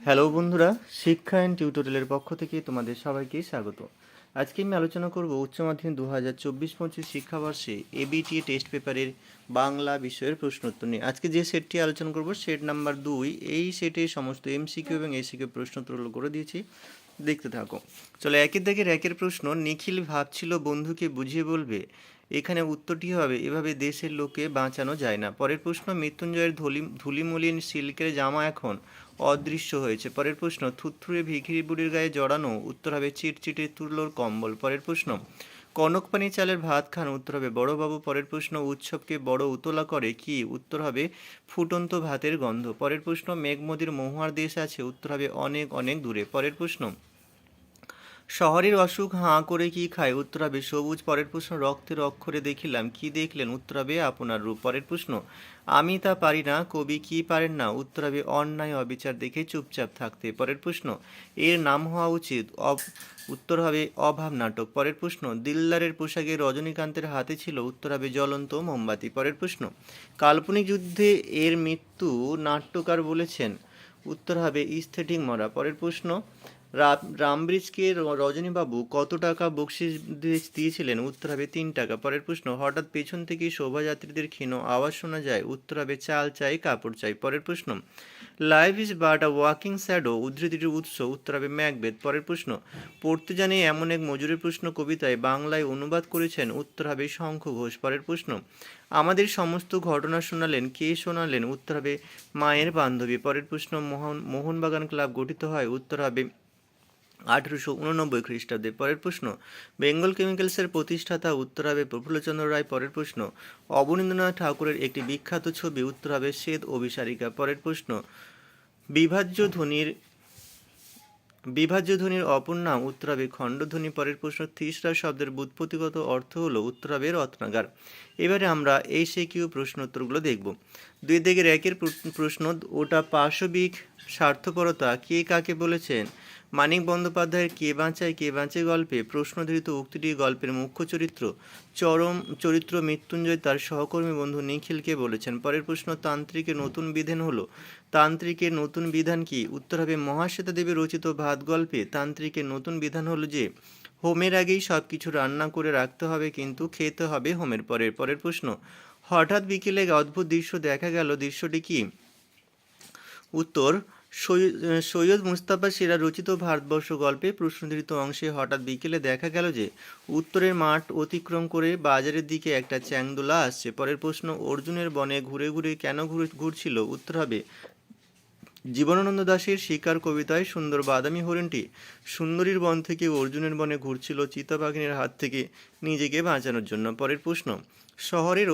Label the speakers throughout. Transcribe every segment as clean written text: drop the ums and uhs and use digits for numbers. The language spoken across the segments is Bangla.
Speaker 1: হ্যালো বন্ধুরা, শিক্ষা অ্যান্ড টিউটোরিয়ালের পক্ষ থেকে তোমাদের সবাইকে স্বাগত। আজকে আমি আলোচনা করব উচ্চ মাধ্যমিক 2024-25 শিক্ষাবর্ষে এবিটি টেস্ট পেপারের বাংলা বিষয়ের প্রশ্নোত্তর নিয়ে। আজকে যে সেটটি আলোচনা করব সেট নাম্বার 2। এই সেটে সমস্ত এমসিকিউ এবং এসিকিউ প্রশ্নোত্তরগুলো করে দিয়েছি, দেখতে থাকো। চলো, একের দাগের একের প্রশ্ন। নিখিল ভাবছিল বন্ধুকে বুঝিয়ে বলবে, এখানে উত্তরটি হবে এভাবে দেশের লোককে বাঁচানো যায় না। পরের প্রশ্ন, মৃত্যুঞ্জয়ের ধুলিমলিন সিল্কের জামা এখন অদৃশ্য হয়েছে। পরের প্রশ্ন, থুতথুরে ভিখিরি বুড়ির গায়ে জড়ানো, উত্তর হবে চিটচিটে তুলোর কম্বল। পরের প্রশ্ন, কনক পানি চালের ভাত খান, উত্তর হবে বড়বাবু। পরের প্রশ্ন, উৎসবকে বড় উতলা করে কি, উত্তর হবে ফুটন্ত ভাতের গন্ধ। পরের প্রশ্ন, মেঘমদির মহুয়ার দেশ আছে, উত্তর হবে অনেক অনেক দূরে। পরের প্রশ্ন, শহরের অসুখ হাঁ করে কি খায়, উত্তর হবে সবুজ। পরের প্রশ্ন, রক্তের অক্ষরে দেখিলাম, কি দেখলেন, উত্তর হবে আপনার রূপ। পরের প্রশ্ন, আমি তা পারি না, কবি কি পারেন না, উত্তর হবে অন্যায় অবিচার দেখে চুপচাপ থাকতে। পরের প্রশ্ন, এর নাম হওয়া উচিত, উত্তর হবে অভাব নাটক। পরের প্রশ্ন, দিলদারের পোশাকে রজনীকান্তের হাতে ছিল, উত্তর হবে জ্বলন্ত মোমবাতি। পরের প্রশ্ন, কাল্পনিক যুদ্ধে এর মৃত্যু নাট্যকার বলেছেন, উত্তর হবে স্থেটিক মরা। পরের প্রশ্ন, রামব্রিজকে রজনীবাবু কত টাকা বকশিস দিয়েছিলেন, উত্তর হবে 3 টাকা। পরের প্রশ্ন, হঠাৎ পেছন থেকে শোভাযাত্রীদের ক্ষীণ আওয়াজ শোনা যায়, উত্তর হবে চাল চাই কাপড় চাই। পরের প্রশ্ন, life is but a walking shadow, উদ্ধৃতিটির উৎস, উত্তর হবে ম্যাকবেথ। পরের প্রশ্ন, পড়তে জানি এমন এক মজুরের প্রশ্ন কবিতায় বাংলায় অনুবাদ করেছেন, উত্তর হবে শঙ্খ ঘোষ। পরের প্রশ্ন, আমাদের সমস্ত ঘটনা শোনালেন, কে শোনালেন, উত্তর হবে মায়ের বান্ধবী। পরের প্রশ্ন, মোহনবাগান ক্লাব গঠিত হয়, উত্তর হবে 1889 খ্রিস্টাব্দে। পরের প্রশ্ন, বেঙ্গল কেমিক্যালসের প্রতিষ্ঠাতা, উত্তর হবে প্রফুল্লচন্দ্র রায়। পরের প্রশ্ন, অবনীন্দ্রনাথ ঠাকুরের একটি বিখ্যাত ছবি, উত্তর হবে শ্বেত অভিসারিকা। পরের প্রশ্ন, বিভাজ্য ধ্বনির অপর নাম, উত্তর হবে খণ্ডধ্বনি। পরের প্রশ্ন, তিসরা শব্দের ব্যুৎপত্তিগত অর্থ হলো, উত্তর হবে রত্নাগার। এবারে আমরা এই কিউ প্রশ্নোত্তরগুলো দেখব। 2 দিকের একের প্রশ্ন, ওটা পাশবিক স্বার্থপরতা কে কাকে বলেছেন, মানিক বন্দ্যোপাধ্যায়ের কে বাঁচায় কে বাঁচে গল্পে প্রশ্নধৃত উক্তিটি গল্পের মুখ্য চরিত্র মৃত্যুঞ্জয় তার সহকর্মী বন্ধু নিখিলকে বলেছেন। পরের প্রশ্ন, তান্ত্রিকের নতুন বিধান হলো, তান্ত্রিকের নতুন বিধান কি, উত্তর হবে মহাশ্বেতা দেবী রচিত ভাত গল্পে তান্ত্রিকের নতুন বিধান হলো যে হোমের আগেই সব কিছু রান্না করে রাখতে হবে, কিন্তু খেতে হবে হোমের পরে। পরের প্রশ্ন, হঠাৎ বিকেলে অদ্ভুত দৃশ্য দেখা গেল, দৃশ্যটি কি, উত্তর সৈয়দ মুস্তাফা সেরা রচিত ভারতবর্ষ গল্পে প্রশ্নধৃত অংশে হঠাৎ বিকেলে দেখা গেল যে উত্তরের মাঠ অতিক্রম করে বাজারের দিকে একটা চ্যাংদোলা আসছে। পরের প্রশ্ন, অর্জুনের বনে ঘুরে ঘুরে কেন ঘুরছিল, উত্তর হবে জীবনানন্দ দাশের শিকার কবিতায় সুন্দর বাদামি হরিণটি সুন্দরীর বন থেকে অর্জুনের বনে ঘুরছিল চিতাবাঘিনীর হাত থেকে নিজেকে বাঁচানোর জন্য। পরের প্রশ্ন, শহরের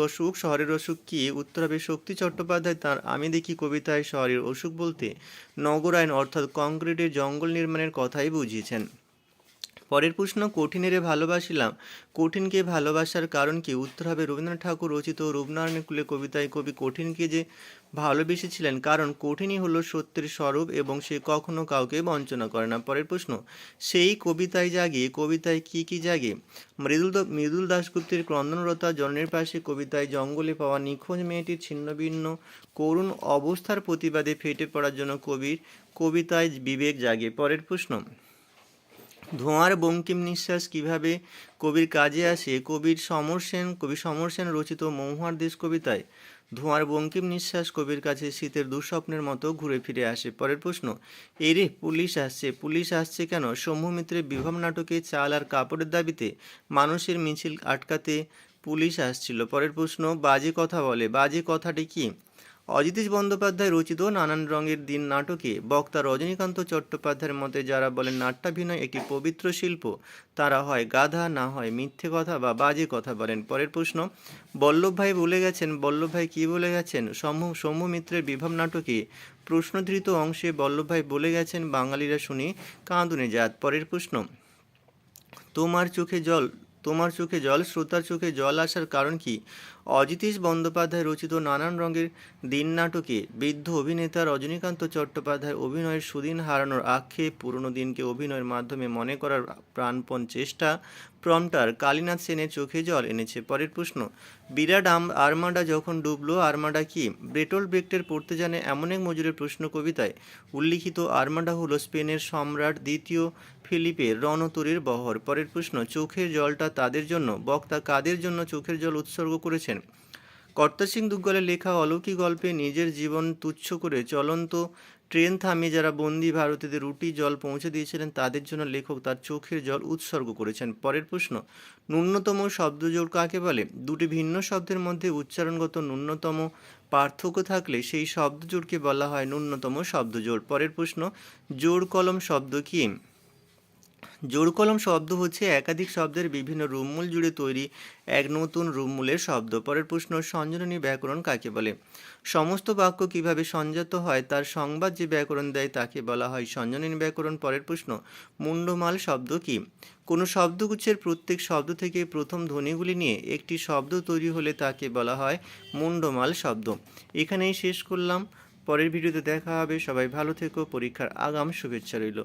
Speaker 1: অসুখ কি, উত্তর হবে শক্তি চট্টোপাধ্যায় তার আমি দেখি কবিতায় শহরের অসুখ বলতে নগরায়ন অর্থাৎ কংক্রিটের জঙ্গল নির্মাণের কথাই বুঝিয়েছেন। পরের প্রশ্ন, কঠিনেরে ভালোবাসিলাম, কঠিনকে ভালোবাসার কারণ কি, উত্তর হবে রবীন্দ্রনাথ ঠাকুর রচিত রূপনারায়ণের কুলে কবিতায় কবি কঠিনকে যে ভালোবেসেছিলেন, কারণ কঠিনই হলো সত্যের স্বরূপ এবং সে কখনো কাউকে বঞ্চনা করে না। পরের প্রশ্ন, সেই কবিতায় জাগে, কবিতায় কি কি জাগে, মৃদুল দাশগুপ্তের ক্রন্দনরতা জননীর পাশে কবিতায় জঙ্গলে পাওয়া নিখোঁজ মেয়েটির ছিন্নভিন্ন করুণ অবস্থার প্রতিবাদে ফেটে পড়ার জন্য কবিতায় বিবেক জাগে। পরের প্রশ্ন, ধোঁয়ার বঙ্কিম নিঃশ্বাস কিভাবে কবির কাজে আসে, কবি সমর সেন রচিত মহুয়ার দেশ কবিতায় ধোঁয়ার বঙ্কিম নিঃশ্বাস কবির কাছে শীতের দুঃস্বপ্নের মতো ঘুরে ফিরে আসে। পরের প্রশ্ন, এরে পুলিশ আসছে কেন, শম্ভু মিত্রের বিভব নাটকে চাল আর কাপড়ের দাবিতে মানুষের মিছিল আটকাতে পুলিশ আসছিল। পরের প্রশ্ন, বাজে কথা বলে, বাজে কথাটি কি, অজিতেশ বন্দ্যোপাধ্যায় রচিত নানান রঙের দিন নাটকে বক্তা রজনীকান্ত চট্টোপাধ্যায়ের মতে যারা বলেন নাট্যাভিনয় একটি পবিত্র শিল্প, তারা হয় গাধা, না হয় মিথ্যে কথা বা বাজে কথা বলেন। পরের প্রশ্ন, বল্লভভাই কি বলে গেছেন, শম্ভু মিত্রের বিভব নাটকে প্রশ্নধৃত অংশে বল্লভভাই বলে গেছেন বাঙালিরা শুনি কাঁদুনে জাত। পরের প্রশ্ন, তোমার চোখে জল শ্রোতার চোখে জল আসার কারণ কি, অজিতেশ বন্দ্যোপাধ্যায় রচিত নানান রঙের দিন নাটকে বৃদ্ধ অভিনেতা রজনীকান্ত চট্টোপাধ্যায় অভিনয়ের সুদিন হারানোর আক্ষেপ, পুরনো দিনকে অভিনয়ের মাধ্যমে মনে করার প্রাণপণ চেষ্টা, প্রম্পটার কালীনাথ সেনের চোখে জল এনেছে। পরের প্রশ্ন, বিরাট আর্মাডা যখন ডুবলো, আর্মাডা কি? ব্রেটোল্ট ব্রেক্টের পড়তে জানে এমন এক মজুরের প্রশ্ন কবিতায় উল্লিখিত আর্মাডা হলো স্পেনের সম্রাট দ্বিতীয় ফিলিপের রণতরীর বহর। পরের প্রশ্ন, চোখের জলটা তাদের জন্য, বক্তা কাদের জন্য চোখের জল উৎসর্গ করেছেন? কর্তা সিং দুগ্গলের লেখা অলৌকিক গল্পে নিজের জীবন তুচ্ছ করে চলন্ত ট্রেন থামিয়ে যারা বন্দি ভারতীয়দের রুটি জল পৌঁছে দিয়েছিলেন তাদের জন্য লেখক তার চোখের জল উৎসর্গ করেছেন। পরের প্রশ্ন, ন্যূনতম শব্দজোড় কাকে বলে? দুটি ভিন্ন শব্দের মধ্যে উচ্চারণগত ন্যূনতম পার্থক্য থাকলে সেই শব্দজোড়কে বলা হয় ন্যূনতম শব্দজোড়। পরের প্রশ্ন, জোড় কলম শব্দ কি? জোড় কলম শব্দ হচ্ছে একাধিক শব্দের বিভিন্ন রূপমূল জুড়ে তৈরি এক নতুন রূপমূলের শব্দ। পরের প্রশ্ন, সঞ্জননী ব্যাকরণ কাকে বলে? সমস্ত বাক্য কিভাবে সংজাত হয় তার সংবাদ যে ব্যাকরণ দেয় তাকে বলা হয় সঞ্জননী ব্যাকরণ। পরের প্রশ্ন, মুন্ডমাল শব্দ কি? কোনো শব্দগুচ্ছের প্রত্যেক শব্দ থেকে প্রথম ধ্বনিগুলি নিয়ে একটি শব্দ তৈরি হলে তাকে বলা হয় মুন্ডমাল শব্দ। এখানেই শেষ করলাম। পরের ভিডিওতে দেখা হবে। সবাই ভালো থেকো। পরীক্ষার আগাম শুভেচ্ছা রইল।